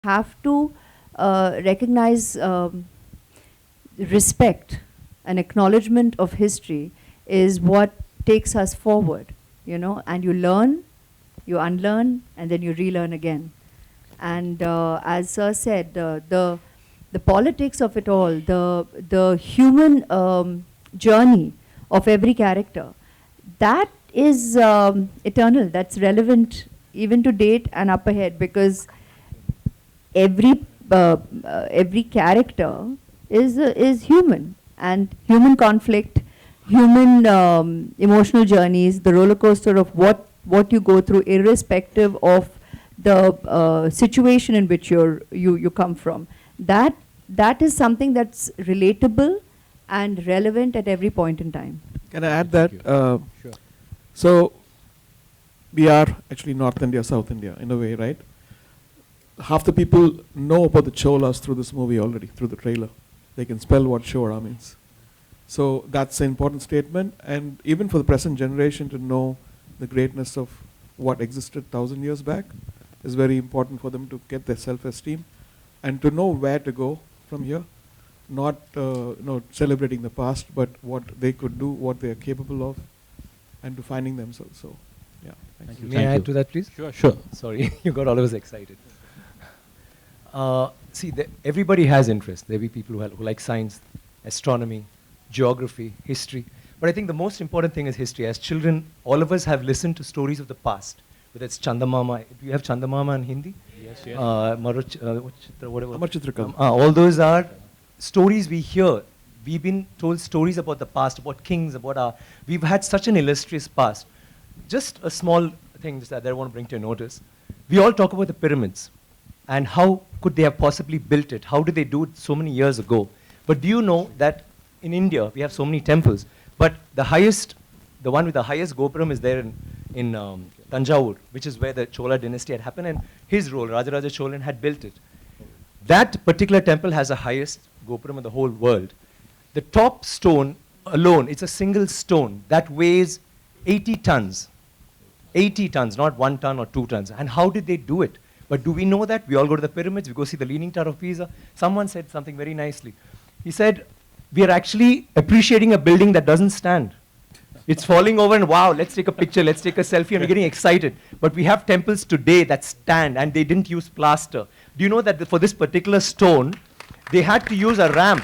have to recognize respect and acknowledgement of history is what takes us forward, you know, and you learn, you unlearn, and then you relearn again. And as Sir said, the politics of it all, the human journey of every character, that is eternal, that's relevant even to date and up ahead, because every character is human, and human conflict, human emotional journeys, the roller coaster of what you go through, irrespective of the situation in which you come from. That is something that's relatable and relevant at every point in time. Can I add that? Sure. So we are actually North India, South India in a way, right? Half the people know about the Cholas through this movie already, through the trailer. They can spell what Chora means. So that's an important statement, and even for the present generation to know the greatness of what existed 1,000 years back is very important for them to get their self-esteem and to know where to go from here. Not celebrating the past, but what they could do, what they are capable of, and to finding themselves. So, yeah. Thank you. May I add to that, please? Sure. Sorry, you got all of us excited. See, everybody has interest. There will be people who like science, astronomy, geography, history. But I think the most important thing is history. As children, all of us have listened to stories of the past. Whether it's Chandamama. Do you have Chandamama in Hindi? Yes, yes. Whatever. Amar Chitrakam. All those are stories we hear. We've been told stories about the past, about kings, we've had such an illustrious past. Just a small thing that I want to bring to your notice. We all talk about the pyramids and how could they have possibly built it? How did they do it so many years ago? But do you know that in India, we have so many temples, but the one with the highest Gopuram is there in Tanjavur, which is where the Chola dynasty had happened, and his role, Rajaraja Cholan, had built it. That particular temple has the highest Gopuram in the whole world. The top stone alone, it's a single stone that weighs 80 tons. 80 tons, not 1 ton or 2 tons. And how did they do it? But do we know that? We all go to the pyramids, we go see the Leaning Tower of Pisa. Someone said something very nicely. He said, we are actually appreciating a building that doesn't stand. It's falling over and wow, let's take a picture, let's take a selfie, and we're getting excited. But we have temples today that stand and they didn't use plaster. Do you know that for this particular stone, they had to use a ramp,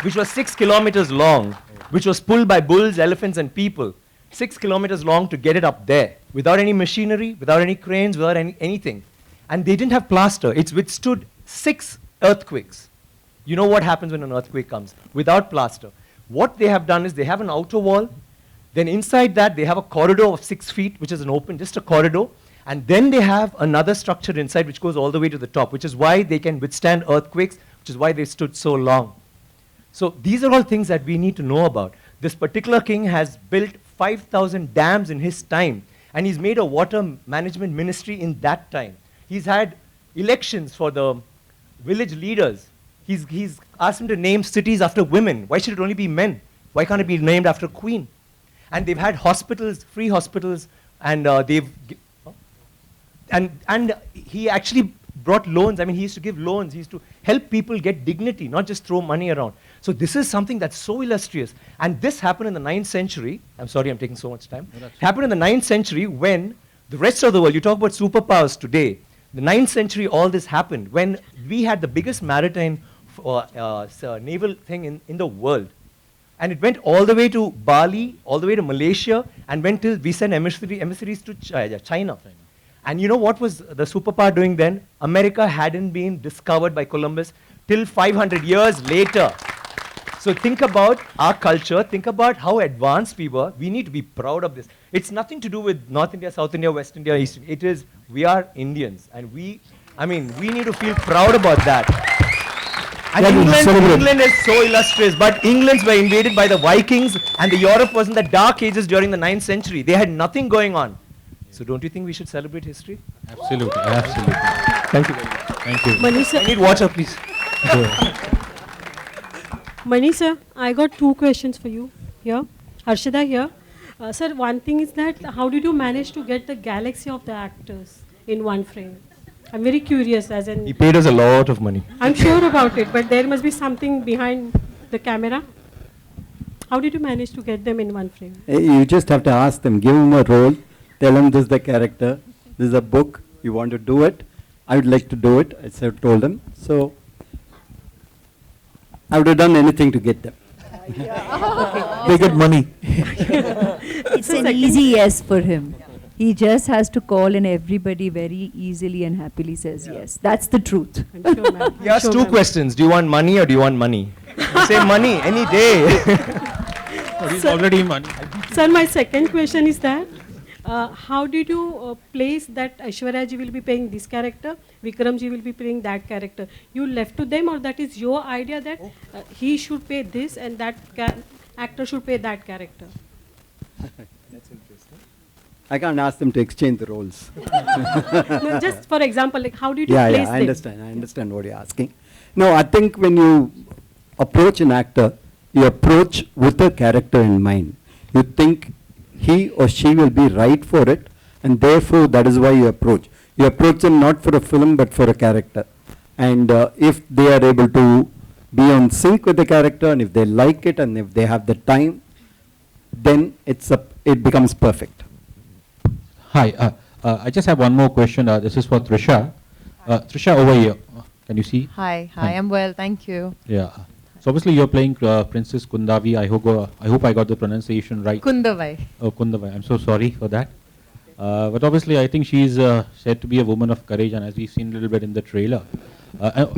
which was 6 kilometers long, which was pulled by bulls, elephants, and people. 6 kilometers long to get it up there, without any machinery, without any cranes, without anything. And they didn't have plaster. It's withstood 6 earthquakes. You know what happens when an earthquake comes? Without plaster. What they have done is they have an outer wall, then inside that they have a corridor of 6 feet, which is an open, just a corridor, and then they have another structure inside which goes all the way to the top, which is why they can withstand earthquakes, which is why they stood so long. So these are all things that we need to know about. This particular king has built 5,000 dams in his time, and he's made a water management ministry in that time. He's had elections for the village leaders. He's asked them to name cities after women. Why should it only be men? Why can't it be named after a queen? And they've had hospitals, free hospitals, and and he actually brought loans. I mean, he used to give loans. He used to help people get dignity, not just throw money around. So this is something that's so illustrious. And this happened in the 9th century. I'm sorry I'm taking so much time. It happened in the 9th century when the rest of the world, you talk about superpowers today, the 9th century all this happened when we had the biggest maritime naval thing in the world. And it went all the way to Bali, all the way to Malaysia, and went till we sent emissaries to China. And you know what was the superpower doing then? America hadn't been discovered by Columbus till 500 years later. So think about our culture, think about how advanced we were. We need to be proud of this. It's nothing to do with North India, South India, West India, East India. It is, we are Indians. And we need to feel proud about that. And England is so illustrious, but Englands were invaded by the Vikings, and the Europe was in the dark ages during the 9th century. They had nothing going on. So don't you think we should celebrate history? Absolutely, absolutely. Thank you very much. Thank you. Mani sir, I need water, please. Mani sir, I got 2 questions for you here. Harshada here. Sir, one thing is that how did you manage to get the galaxy of the actors in one frame? I'm very curious, as in, He paid us a lot of money. I'm sure about it, but there must be something behind the camera. How did you manage to get them in one frame? You just have to ask them, give them a role, tell them this is the character, this is a book, you want to do it, I would like to do it, I told them. So I would have done anything to get them. They get money. It's an easy yes for him. He just has to call and everybody very easily and happily says yes. That's the truth. I'm sure, ma'am. He asked two questions. Do you want money or do you want money? You say money any day. He's already money. Sir, my second question is that, how did you place that Aishwarya ji will be playing this character, Vikram ji will be playing that character? You left to them, or that is your idea that he should play this and that actor should play that character? That's interesting. I can't ask them to exchange the roles. No, just for example, like how did you Yeah, place I them? understand what you're asking. No, I think when you approach an actor, you approach with a character in mind. You think he or she will be right for it, and therefore that is why you approach. You approach them not for a film but for a character. And if they are able to be on sync with the character, and if they like it, and if they have the time, then it becomes perfect. Hi, I just have one more question. This is for Trisha. Trisha, over here. Can you see? Hi, Hi. I'm well, thank you. Yeah. So obviously you're playing Princess Kundavi. I hope I got the pronunciation right. Kundavai. Oh, Kundavai. I'm so sorry for that. But obviously I think she's said to be a woman of courage, and as we've seen a little bit in the trailer,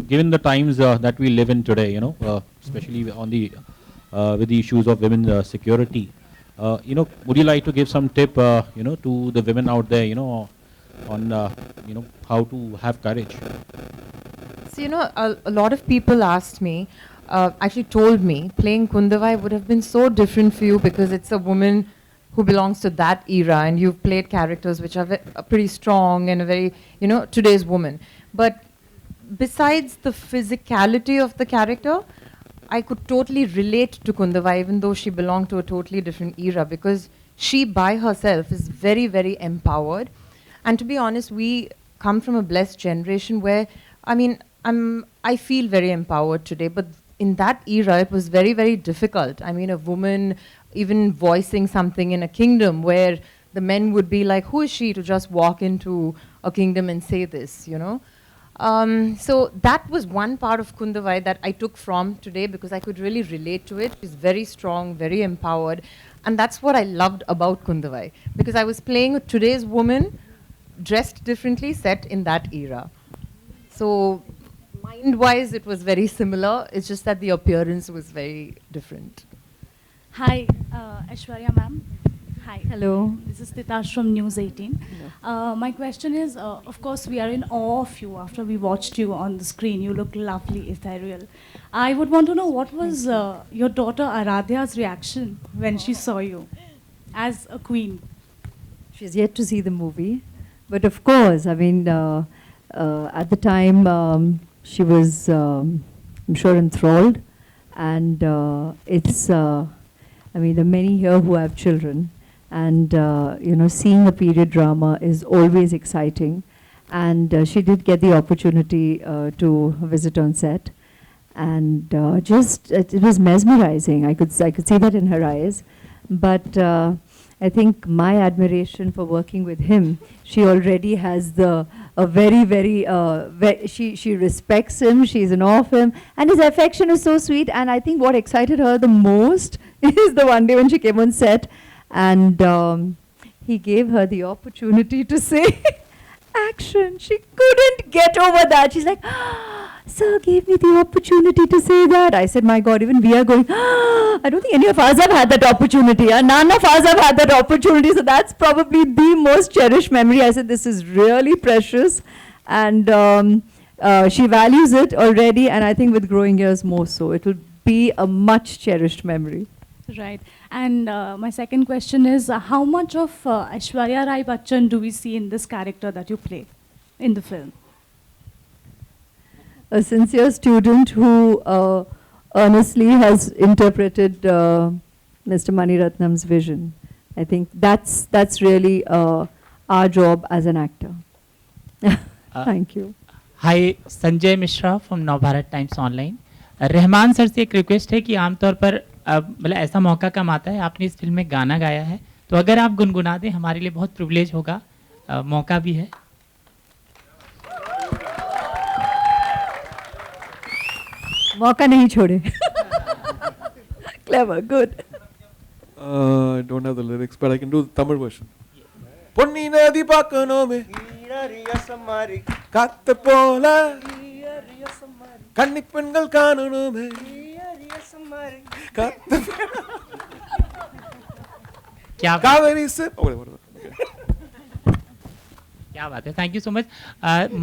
given the times that we live in today, especially on the with the issues of women's security, would you like to give some tip, to the women out there, on how to have courage? So, a lot of people asked me, actually told me, playing Kundavai would have been so different for you because it's a woman who belongs to that era, and you've played characters which are pretty strong and a very, today's woman. But besides the physicality of the character, I could totally relate to Kundavai, even though she belonged to a totally different era, because she by herself is very, very empowered. And to be honest, we come from a blessed generation where, I feel very empowered today, but in that era, it was very, very difficult. I mean, a woman even voicing something in a kingdom where the men would be like, who is she to just walk into a kingdom and say this, So that was one part of Kundavai that I took from today because I could really relate to it. She's very strong, very empowered. And that's what I loved about Kundavai, because I was playing today's woman dressed differently, set in that era. So mind-wise, it was very similar. It's just that the appearance was very different. Hi, Aishwarya ma'am. Hi. Hello. This is Titash from News 18. My question is, of course, we are in awe of you after we watched you on the screen. You look lovely, ethereal. I would want to know what was your daughter Aradhya's reaction when she saw you as a queen? She's yet to see the movie. But of course, at the time, she was, I'm sure, enthralled. And there are many here who have children. And, seeing a period drama is always exciting. And she did get the opportunity to visit on set. And it was mesmerizing. I could see that in her eyes. But I think my admiration for working with him, she already has she respects him, she's in awe of him, and his affection is so sweet. And I think what excited her the most is the one day when she came on set and he gave her the opportunity to say action. She couldn't get over that. She's like, sir gave me the opportunity to say that. I said, my God, even we are going, I don't think any of us have had that opportunity. None of us have had that opportunity. So that's probably the most cherished memory. I said, this is really precious. And she values it already. And I think with growing years more so. It will be a much cherished memory. Right. And my second question is, how much of Aishwarya Rai Bachchan do we see in this character that you play in the film? A sincere student who earnestly has interpreted Mr. Maniratnam's vision. I think that's really our job as an actor. Thank you. Hi, Sanjay Mishra from Navbharat times online. Rahman sir से एक request है कि आमतौर पर मतलब ऐसा मौका कम आता है, आपने इस फिल्म में गाना गाया है, तो अगर आप गुनगुना दें हमारे लिए बहुत प्रिविलेज होगा, मौका भी है। मौका नहीं छोड़े. Clever, good. I don't have the lyrics, but I can do the Tamil version. Ponni நதி பார்க்கணுமே காத்து போல கன்னி பெண்கள் காணணுமே காத்து क्या காவேரி से क्या बात है, thank you so much.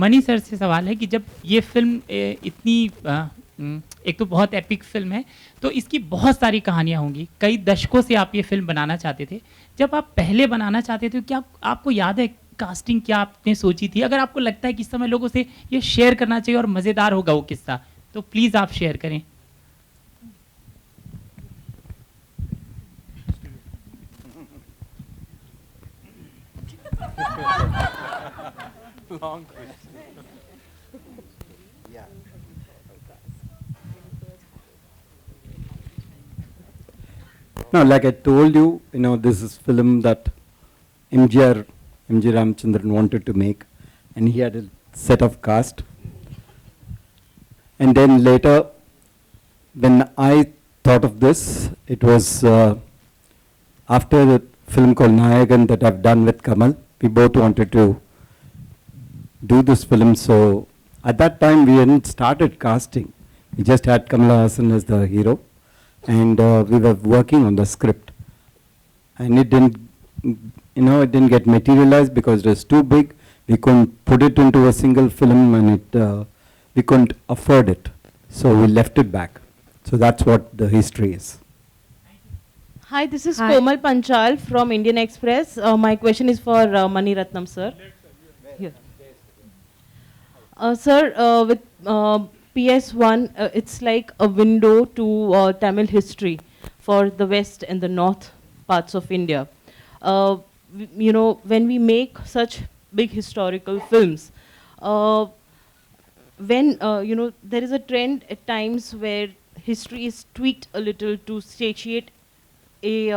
Money sir से सवाल है कि जब ये फिल्म इतनी एक तो बहुत एपिक फिल्म है, तो इसकी बहुत सारी कहानियाँ होंगी, कई दशकों से आप ये फिल्म बनाना चाहते थे। जब आप पहले बनाना चाहते थे, क्या आपको याद है कास्टिंग क्या आपने सोची थी? अगर आपको लगता है कि इस समय लोगों से ये शेयर करना चाहिए और मज़ेदार होगा वो किस्सा, तो प्लीज़ आप शेयर करें। No, like I told you, this is film that MG Ramchandran wanted to make, and he had a set of cast. And then later, when I thought of this, it was after the film called Nayagan that I've done with Kamal. We both wanted to do this film, so at that time we hadn't started casting. We just had Kamal Haasan as the hero, and we were working on the script, and it didn't get materialized because it was too big. We couldn't put it into a single film, and we couldn't afford it, so we left it back. So that's what the history is. Hi, this is Hi. Komal Panchal from Indian Express. My question is for Maniratnam sir. Here. Sir, with PS1, it's like a window to Tamil history for the west and the north parts of India. When we make such big historical films, there is a trend at times where history is tweaked a little to satiate a